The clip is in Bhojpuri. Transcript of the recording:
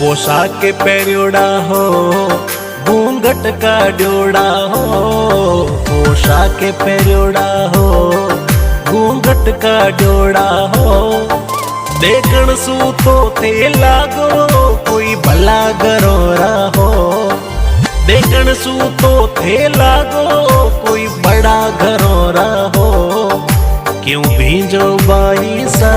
पोशाक पहरियोड़ा हो घूंघट का ड्योड़ा हो, पोशाक पहरियोड़ा हो घूंघट का ड्योड़ा हो। देखण सू तो थे लागो कोई भला घरोरा हो, देखण सू तो थे लागो कोई बड़ा घरोरा हो। क्यों भींजो बाई सा